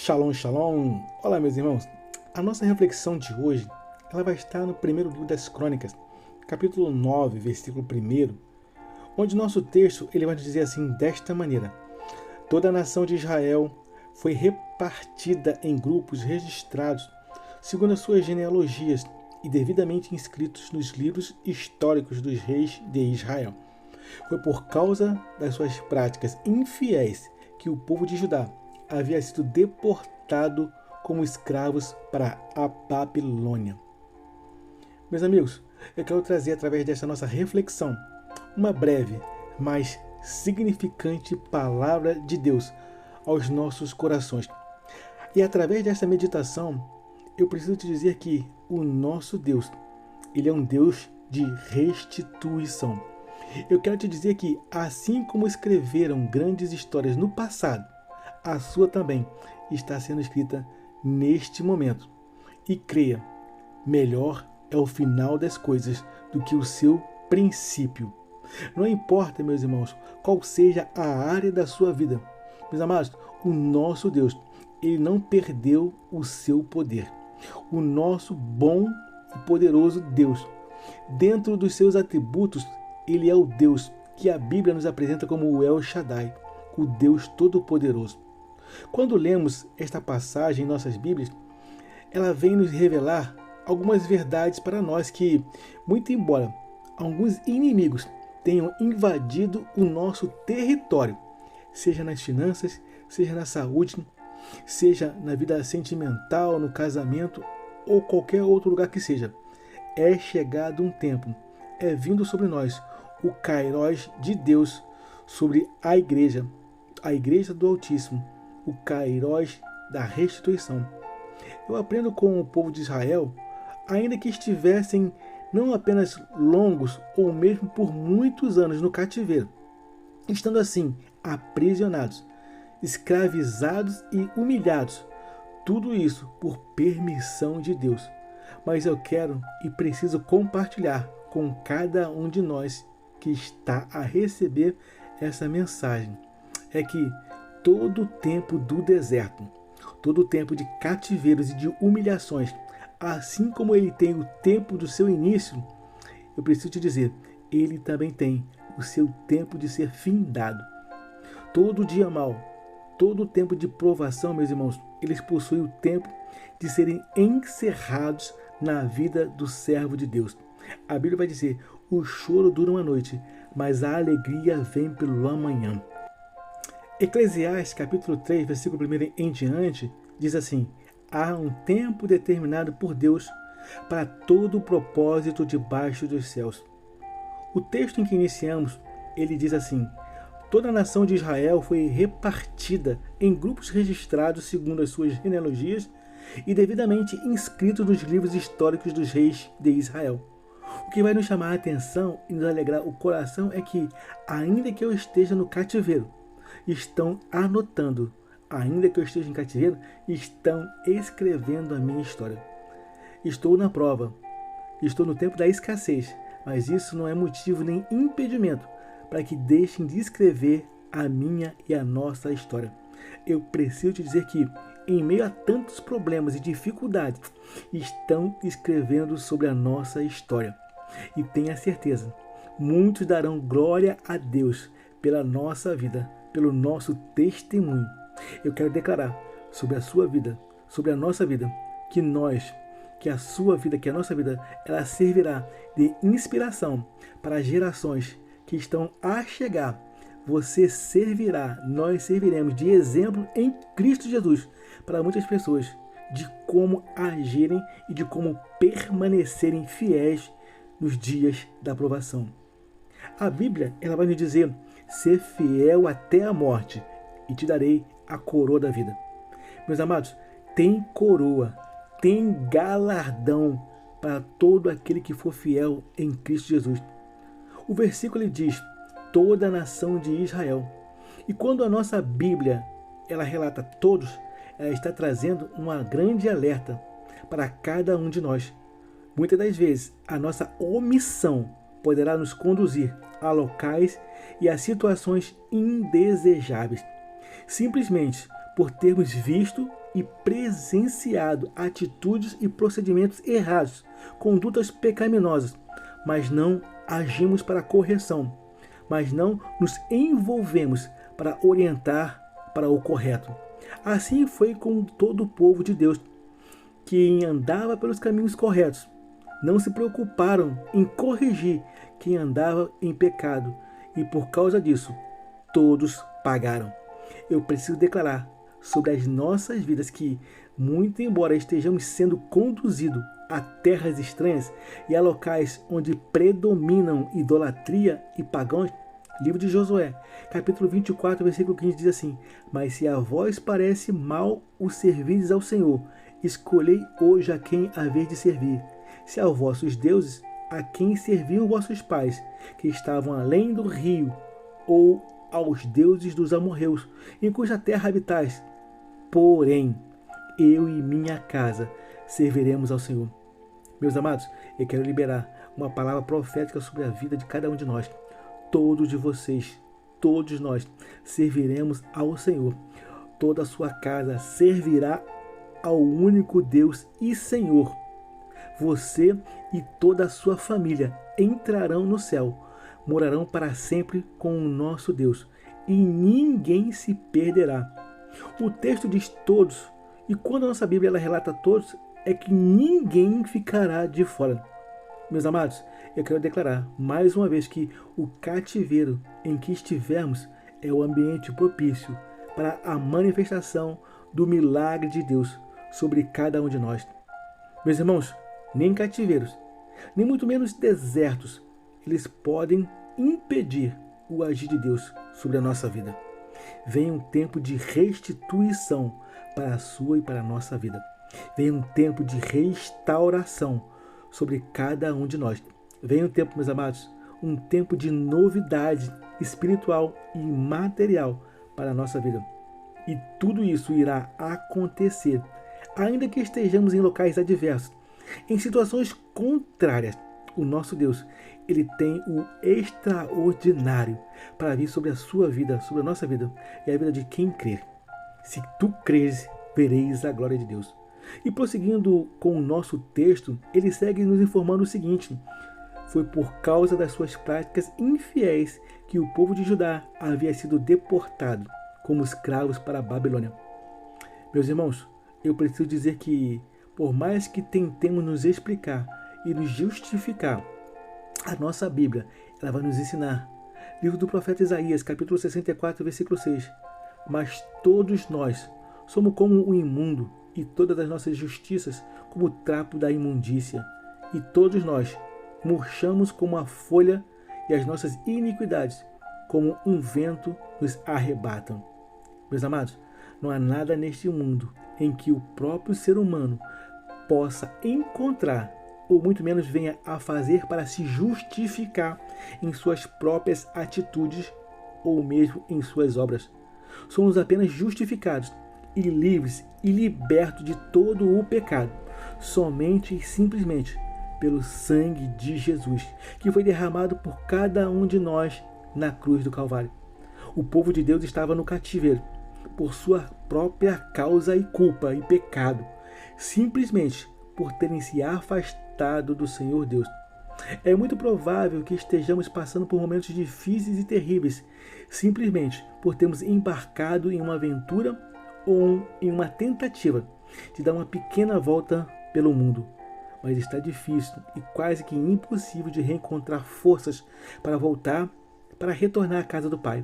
Shalom, shalom! Olá, meus irmãos! A nossa reflexão de hoje ela vai estar no primeiro livro das Crônicas, capítulo 9, versículo 1, onde nosso texto ele vai nos dizer assim, desta maneira: toda a nação de Israel foi repartida em grupos registrados segundo as suas genealogias e devidamente inscritos nos livros históricos dos reis de Israel. Foi por causa das suas práticas infiéis que o povo de Judá havia sido deportado como escravos para a Babilônia. Meus amigos, eu quero trazer através dessa nossa reflexão uma breve, mas significante palavra de Deus aos nossos corações. E através dessa meditação, eu preciso te dizer que o nosso Deus, ele é um Deus de restituição. Eu quero te dizer que, assim como escreveram grandes histórias no passado, a sua também está sendo escrita neste momento. E creia, melhor é o final das coisas do que o seu princípio. Não importa, meus irmãos, qual seja a área da sua vida. Meus amados, o nosso Deus, ele não perdeu o seu poder. O nosso bom e poderoso Deus, dentro dos seus atributos, ele é o Deus que a Bíblia nos apresenta como o El Shaddai, o Deus Todo-Poderoso. Quando lemos esta passagem em nossas Bíblias, ela vem nos revelar algumas verdades para nós que, muito embora alguns inimigos tenham invadido o nosso território, seja nas finanças, seja na saúde, seja na vida sentimental, no casamento ou qualquer outro lugar que seja, é chegado um tempo, é vindo sobre nós o Kairós de Deus sobre a igreja do Altíssimo, o Kairós da restituição. Eu aprendo com o povo de Israel, ainda que estivessem não apenas longos ou mesmo por muitos anos no cativeiro, estando assim aprisionados, escravizados e humilhados, tudo isso por permissão de Deus. Mas eu quero e preciso compartilhar com cada um de nós que está a receber essa mensagem. É que todo o tempo do deserto, todo o tempo de cativeiros e de humilhações, assim como ele tem o tempo do seu início, eu preciso te dizer, ele também tem o seu tempo de ser findado. Todo dia mau, todo o tempo de provação, meus irmãos, eles possuem o tempo de serem encerrados na vida do servo de Deus. A Bíblia vai dizer, o choro dura uma noite, mas a alegria vem pelo amanhã. Eclesiastes capítulo 3, versículo 1 em diante, diz assim: há um tempo determinado por Deus para todo o propósito debaixo dos céus. O texto em que iniciamos, ele diz assim: toda a nação de Israel foi repartida em grupos registrados segundo as suas genealogias e devidamente inscritos nos livros históricos dos reis de Israel. O que vai nos chamar a atenção e nos alegrar o coração é que, ainda que eu esteja no cativeiro, estão anotando, ainda que eu esteja em cativeiro, estão escrevendo a minha história. Estou na prova, estou no tempo da escassez, mas isso não é motivo nem impedimento para que deixem de escrever a minha e a nossa história. Eu preciso te dizer que, em meio a tantos problemas e dificuldades, estão escrevendo sobre a nossa história. E tenha certeza, muitos darão glória a Deus pela nossa vida, pelo nosso testemunho. Eu quero declarar sobre a sua vida, sobre a nossa vida, que a sua vida, que a nossa vida, ela servirá de inspiração para gerações que estão a chegar. Você servirá, nós serviremos de exemplo em Cristo Jesus para muitas pessoas, de como agirem e de como permanecerem fiéis nos dias da provação. A Bíblia, ela vai nos dizer: ser fiel até a morte e te darei a coroa da vida. Meus amados, tem coroa, tem galardão para todo aquele que for fiel em Cristo Jesus. O versículo ele diz: toda a nação de Israel. E quando a nossa Bíblia ela relata todos, ela está trazendo uma grande alerta para cada um de nós. Muitas das vezes, a nossa omissão poderá nos conduzir a locais e a situações indesejáveis, simplesmente por termos visto e presenciado atitudes e procedimentos errados, condutas pecaminosas, mas não agimos para a correção, mas não nos envolvemos para orientar para o correto. Assim foi com todo o povo de Deus, que andava pelos caminhos corretos. Não se preocuparam em corrigir quem andava em pecado, e por causa disso, todos pagaram. Eu preciso declarar sobre as nossas vidas que, muito embora estejamos sendo conduzidos a terras estranhas e a locais onde predominam idolatria e pagãos, livro de Josué, capítulo 24, versículo 15 diz assim: mas se a vós parece mal o servirdes ao Senhor, escolhei hoje a quem haver de servir, se aos vossos deuses, a quem serviam vossos pais, que estavam além do rio, ou aos deuses dos amorreus, em cuja terra habitais. Porém, eu e minha casa serviremos ao Senhor. Meus amados, eu quero liberar uma palavra profética sobre a vida de cada um de nós. Todos de vocês, todos nós, serviremos ao Senhor. Toda a sua casa servirá ao único Deus e Senhor. Você e toda a sua família entrarão no céu, morarão para sempre com o nosso Deus, e ninguém se perderá. O texto diz todos, e quando a nossa Bíblia ela relata todos, é que ninguém ficará de fora. Meus amados, eu quero declarar mais uma vez que o cativeiro em que estivermos é o ambiente propício para a manifestação do milagre de Deus sobre cada um de nós. Meus irmãos, nem cativeiros, nem muito menos desertos, eles podem impedir o agir de Deus sobre a nossa vida. Vem um tempo de restituição para a sua e para a nossa vida. Vem um tempo de restauração sobre cada um de nós. Vem um tempo, meus amados, um tempo de novidade espiritual e material para a nossa vida. E tudo isso irá acontecer, ainda que estejamos em locais adversos, em situações contrárias. O nosso Deus, Ele tem o extraordinário para vir sobre a sua vida, sobre a nossa vida e a vida de quem crer. Se tu creres, vereis a glória de Deus. E prosseguindo com o nosso texto, ele segue nos informando o seguinte: foi por causa das suas práticas infiéis que o povo de Judá havia sido deportado como escravos para a Babilônia. Meus irmãos, eu preciso dizer que, por mais que tentemos nos explicar e nos justificar, a nossa Bíblia ela vai nos ensinar. Livro do profeta Isaías, capítulo 64, versículo 6. Mas todos nós somos como o imundo, e todas as nossas justiças como o trapo da imundícia. E todos nós murchamos como a folha, e as nossas iniquidades como um vento nos arrebatam. Meus amados, não há nada neste mundo em que o próprio ser humano possa encontrar, ou muito menos venha a fazer para se justificar em suas próprias atitudes ou mesmo em suas obras. Somos apenas justificados e livres e libertos de todo o pecado, somente e simplesmente pelo sangue de Jesus, que foi derramado por cada um de nós na cruz do Calvário. O povo de Deus estava no cativeiro, por sua própria causa e culpa e pecado, simplesmente por terem se afastado do Senhor Deus. É muito provável que estejamos passando por momentos difíceis e terríveis, simplesmente por termos embarcado em uma aventura ou em uma tentativa de dar uma pequena volta pelo mundo. Mas está difícil e quase que impossível de reencontrar forças para voltar, para retornar à casa do Pai.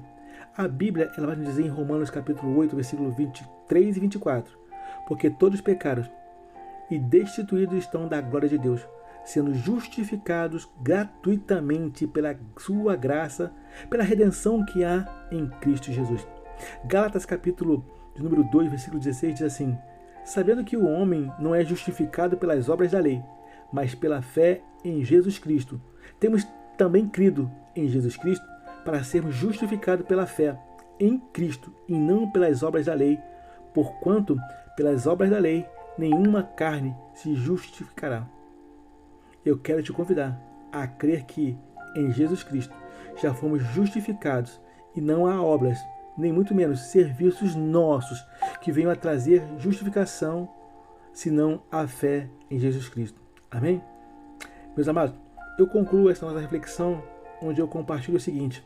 A Bíblia ela vai nos dizer em Romanos capítulo 8, versículo 23 e 24, porque todos pecaram e destituídos estão da glória de Deus, sendo justificados gratuitamente pela sua graça, pela redenção que há em Cristo Jesus. Gálatas capítulo de número 2, versículo 16 diz assim: sabendo que o homem não é justificado pelas obras da lei, mas pela fé em Jesus Cristo. Temos também crido em Jesus Cristo para sermos justificados pela fé em Cristo e não pelas obras da lei, porquanto pelas obras da lei nenhuma carne se justificará. Eu quero te convidar a crer que em Jesus Cristo já fomos justificados e não há obras, nem muito menos serviços nossos que venham a trazer justificação, senão a fé em Jesus Cristo. Amém? Meus amados, eu concluo essa nossa reflexão onde eu compartilho o seguinte: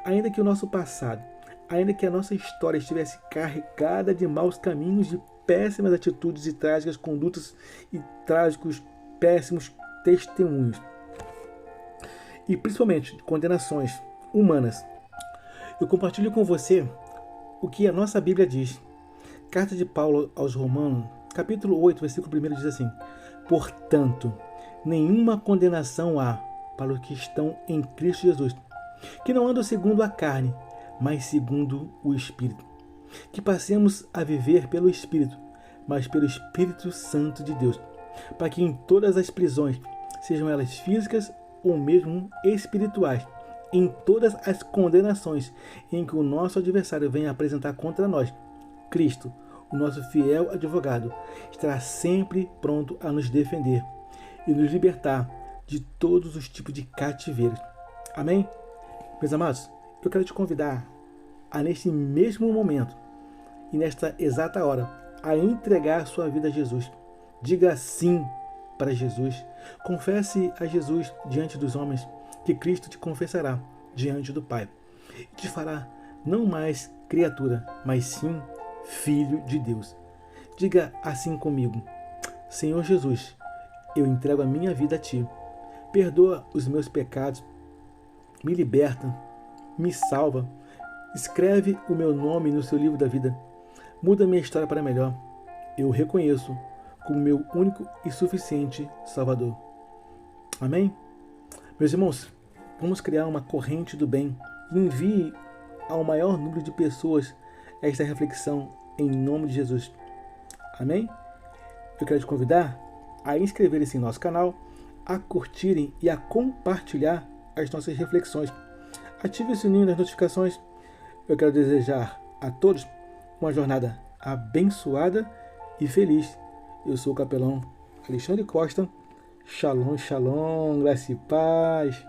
ainda que o nosso passado, ainda que a nossa história estivesse carregada de maus caminhos, de péssimas atitudes e trágicas condutas e trágicos, péssimos testemunhos, e principalmente de condenações humanas, eu compartilho com você o que a nossa Bíblia diz. Carta de Paulo aos Romanos, capítulo 8, versículo 1 diz assim: portanto, nenhuma condenação há para os que estão em Cristo Jesus, que não andam segundo a carne, mas segundo o Espírito. Que passemos a viver pelo Espírito, mas pelo Espírito Santo de Deus, para que em todas as prisões, sejam elas físicas ou mesmo espirituais, em todas as condenações em que o nosso adversário vem apresentar contra nós, Cristo, o nosso fiel advogado, estará sempre pronto a nos defender e nos libertar de todos os tipos de cativeiros. Amém? Meus amados, eu quero te convidar a, neste mesmo momento e nesta exata hora, a entregar sua vida a Jesus. Diga sim para Jesus. Confesse a Jesus diante dos homens, que Cristo te confessará diante do Pai. E te fará não mais criatura, mas sim Filho de Deus. Diga assim comigo: Senhor Jesus, eu entrego a minha vida a Ti. Perdoa os meus pecados, me liberta, me salva, escreve o meu nome no seu livro da vida, muda minha história para melhor. Eu o reconheço como meu único e suficiente Salvador. Amém? Meus irmãos, vamos criar uma corrente do bem e envie ao maior número de pessoas esta reflexão em nome de Jesus. Amém? Eu quero te convidar a inscrever-se em nosso canal, a curtirem e a compartilhar as nossas reflexões. Ative o sininho das notificações. Eu quero desejar a todos uma jornada abençoada e feliz. Eu sou o capelão Alexandre Costa. Shalom, shalom, graça e paz.